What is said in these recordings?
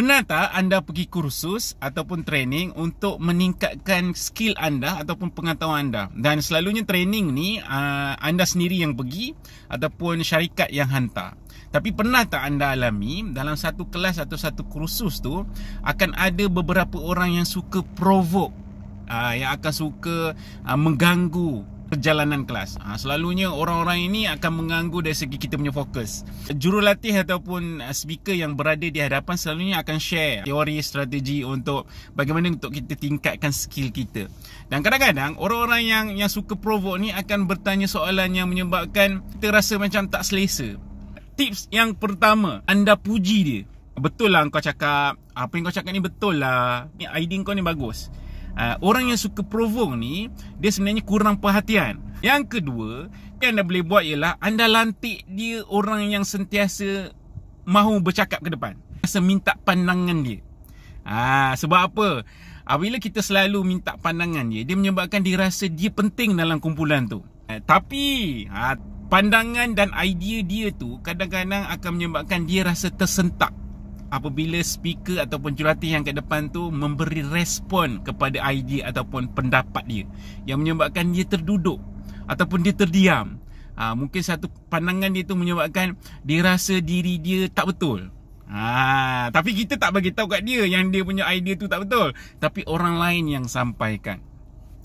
Pernah tak anda pergi kursus ataupun training untuk meningkatkan skill anda ataupun pengetahuan anda? Dan selalunya training ni anda sendiri yang pergi ataupun syarikat yang hantar. Tapi pernah tak anda alami dalam satu kelas atau satu kursus tu akan ada beberapa orang yang suka provoke, yang akan suka mengganggu perjalanan kelas. Selalunya orang-orang ini akan mengganggu dari segi kita punya fokus. Jurulatih ataupun speaker yang berada di hadapan selalunya akan share teori, strategi untuk bagaimana untuk kita tingkatkan skill kita. Dan kadang-kadang orang-orang yang suka provoke ni akan bertanya soalan yang menyebabkan kita rasa macam tak selesa. Tips yang pertama, anda puji dia. Betul lah kau cakap, apa yang kau cakap ni betul lah, ni idea kau ni bagus. Orang yang suka provoke ni, dia sebenarnya kurang perhatian. Yang kedua, yang anda boleh buat ialah anda lantik dia orang yang sentiasa mahu bercakap ke depan, rasa minta pandangan dia. Sebab apa? Bila kita selalu minta pandangan dia menyebabkan dia rasa dia penting dalam kumpulan tu. Tapi pandangan dan idea dia tu kadang-kadang akan menyebabkan dia rasa tersentak apabila speaker ataupun jurulatih yang kat depan tu memberi respon kepada idea ataupun pendapat dia, yang menyebabkan dia terduduk ataupun dia terdiam. Mungkin satu pandangan dia tu menyebabkan dia rasa diri dia tak betul. Tapi kita tak bagi tahu kat dia yang dia punya idea tu tak betul, tapi orang lain yang sampaikan.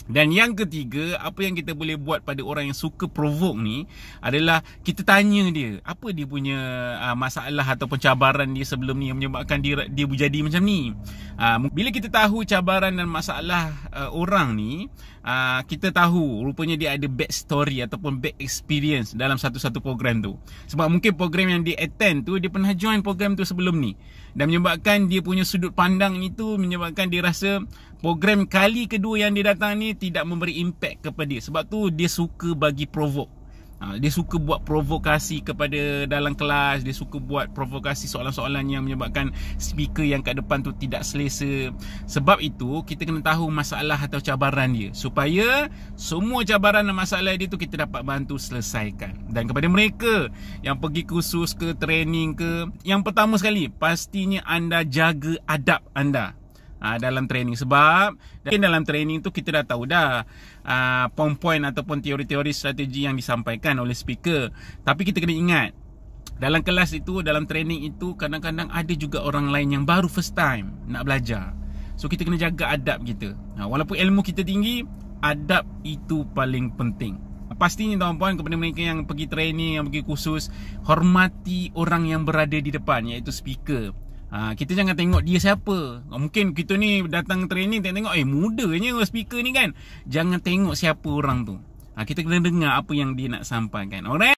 Dan yang ketiga, apa yang kita boleh buat pada orang yang suka provoke ni adalah kita tanya dia apa dia punya masalah ataupun cabaran dia sebelum ni yang menyebabkan dia jadi macam ni. Bila kita tahu cabaran dan masalah orang ni, kita tahu rupanya dia ada back story ataupun back experience dalam satu-satu program tu. Sebab mungkin program yang dia attend tu, dia pernah join program tu sebelum ni, dan menyebabkan dia punya sudut pandang itu menyebabkan dia rasa program kali kedua yang dia datang ni tidak memberi impact kepada dia. Sebab tu dia suka bagi provoke. Dia suka buat provokasi kepada dalam kelas. Dia suka buat provokasi soalan-soalan yang menyebabkan speaker yang kat depan tu tidak selesa. Sebab itu kita kena tahu masalah atau cabaran dia, supaya semua cabaran dan masalah dia tu kita dapat bantu selesaikan. Dan kepada mereka yang pergi kursus ke training ke, yang pertama sekali pastinya anda jaga adab anda dalam training. Sebab dalam training tu kita dah tahu dah poin-poin ataupun teori-teori strategi yang disampaikan oleh speaker. Tapi kita kena ingat, dalam kelas itu, dalam training itu, kadang-kadang ada juga orang lain yang baru first time nak belajar. So kita kena jaga adab kita. Walaupun ilmu kita tinggi, adab itu paling penting. Pastinya tuan-puan, kepada mereka yang pergi training, yang pergi kursus, hormati orang yang berada di depan, iaitu speaker. Kita jangan tengok dia siapa. Mungkin kita ni datang training tengok mudanya speaker ni kan. Jangan tengok siapa orang tu. Kita kena dengar apa yang dia nak sampaikan. Alright.